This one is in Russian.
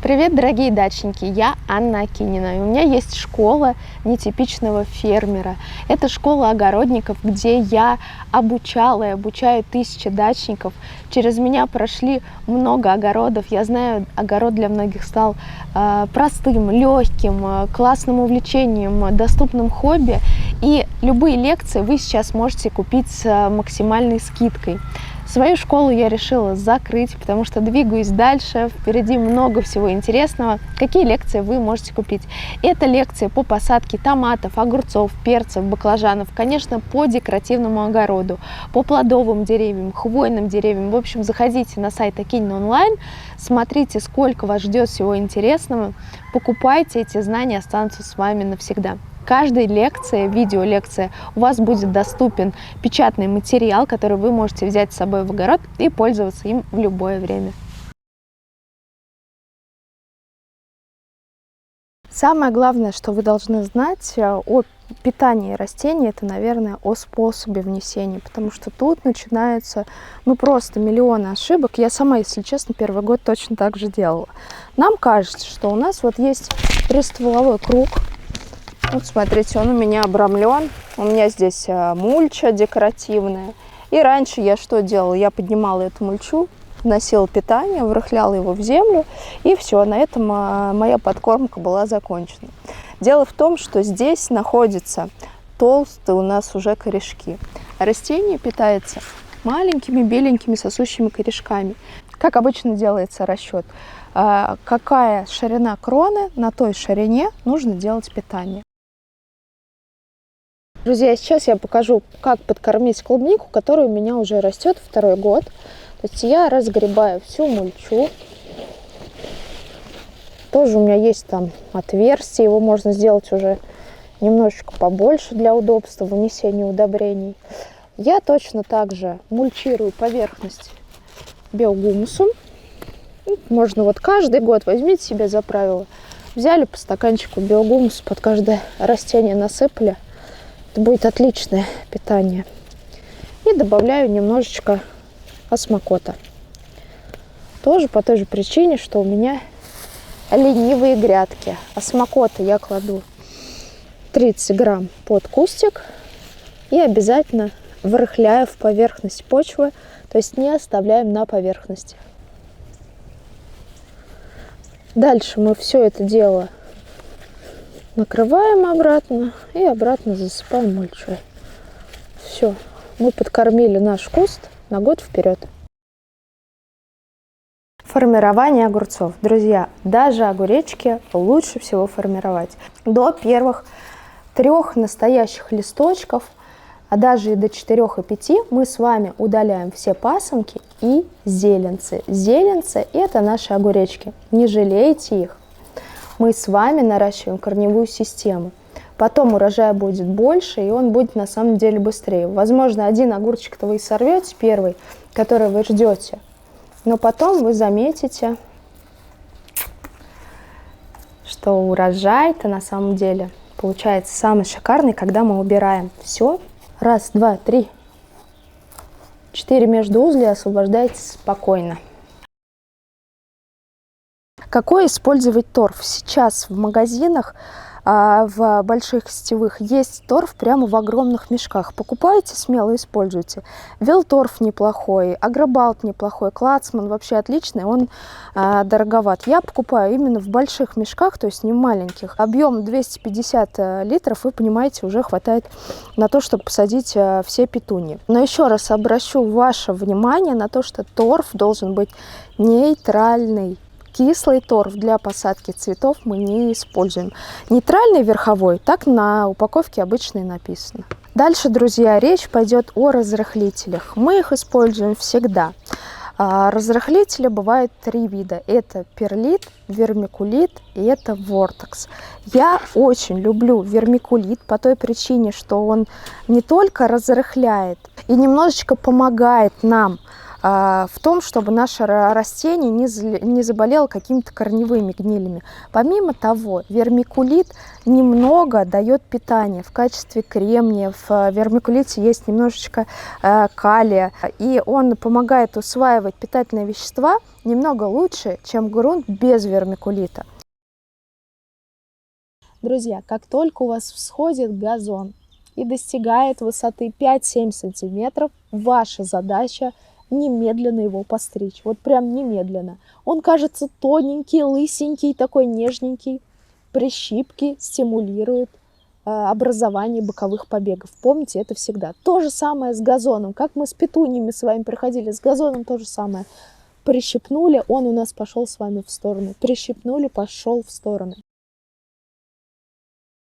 Привет, дорогие дачники! Я Анна Акинина, и у меня есть школа нетипичного фермера. Это школа огородников, где я обучала и обучаю тысячи дачников. Через меня прошли много огородов. Я знаю, огород для многих стал простым, легким, классным увлечением, доступным хобби. И любые лекции вы сейчас можете купить с максимальной скидкой. Свою школу я решила закрыть, потому что двигаюсь дальше, впереди много всего интересного. Какие лекции вы можете купить? Это лекции по посадке томатов, огурцов, перцев, баклажанов, конечно, по декоративному огороду, по плодовым деревьям, хвойным деревьям. В общем, заходите на сайт Акинина онлайн, смотрите, сколько вас ждет всего интересного, покупайте, эти знания останутся с вами навсегда. Каждой лекции, видеолекция, у вас будет доступен печатный материал, который вы можете взять с собой в огород и пользоваться им в любое время. Самое главное, что вы должны знать о питании растений, это, наверное, о способе внесения, потому что тут начинаются, просто миллионы ошибок. Я сама, если честно, первый год точно так же делала. Нам кажется, что у нас вот есть пристволовой круг. Вот смотрите, он у меня обрамлен, у меня здесь мульча декоративная. И раньше я что делала? Я поднимала эту мульчу, вносила питание, врыхляла его в землю, и все, на этом моя подкормка была закончена. Дело в том, что здесь находятся толстые у нас уже корешки. Растение питается маленькими беленькими сосущими корешками. Как обычно делается расчет, какая ширина кроны, на той ширине нужно делать питание. Друзья, сейчас я покажу, как подкормить клубнику, которая у меня уже растет второй год. То есть я разгребаю всю мульчу. Тоже у меня есть там отверстие, его можно сделать уже немножечко побольше для удобства внесения удобрений. Я точно так же мульчирую поверхность биогумусом. Можно вот каждый год, возьмите себе за правило, взяли по стаканчику биогумуса, под каждое растение насыпали. Это будет отличное питание. И добавляю немножечко осмокота. Тоже по той же причине, что у меня ленивые грядки. Осмокота я кладу 30 грамм под кустик и обязательно врыхляю в поверхность почвы, то есть не оставляем на поверхности. Дальше мы все это дело накрываем обратно и обратно засыпаем мульчой. Все, мы подкормили наш куст на год вперед. Формирование огурцов. Друзья, даже огуречки лучше всего формировать до первых 3 настоящих листочков, а даже и до 4 и 5 мы с вами удаляем все пасынки и зеленцы. Зеленцы – это наши огуречки. Не жалейте их. Мы с вами наращиваем корневую систему. Потом урожай будет больше, и он будет на самом деле быстрее. Возможно, один огурчик-то вы и сорвете первый, который вы ждете. Но потом вы заметите, что урожай-то на самом деле получается самый шикарный, когда мы убираем все. 1, 2, 3, 4 междуузлия, освобождайтесь спокойно. Какой использовать торф? Сейчас в магазинах, в больших сетевых есть торф прямо в огромных мешках. Покупайте, смело используйте. Велторф неплохой, Агробалт неплохой, Клацман вообще отличный, он дороговат. Я покупаю именно в больших мешках, то есть не в маленьких. Объем 250 литров, вы понимаете, уже хватает на то, чтобы посадить все петуньи. Но еще раз обращу ваше внимание на то, что торф должен быть нейтральный. Кислый торф для посадки цветов мы не используем. Нейтральный верховой, так на упаковке обычно и написано. Дальше, друзья, речь пойдет о разрыхлителях. Мы их используем всегда. Разрыхлители бывают 3 вида. Это перлит, вермикулит и это вортекс. Я очень люблю вермикулит по той причине, что он не только разрыхляет и немножечко помогает нам в том, чтобы наше растение не заболело какими-то корневыми гнилями. Помимо того, вермикулит немного дает питание в качестве кремния. В вермикулите есть немножечко калия, и он помогает усваивать питательные вещества немного лучше, чем грунт без вермикулита. Друзья, как только у вас всходит газон и достигает высоты 5-7 сантиметров, ваша задача немедленно его постричь. Вот прям немедленно. Он кажется тоненький, лысенький, такой нежненький. Прищипки стимулируют образование боковых побегов. Помните, это всегда. То же самое с газоном. Как мы с петуниями с вами проходили, с газоном то же самое. Прищипнули, он у нас пошел с вами в сторону. Прищипнули, пошел в сторону.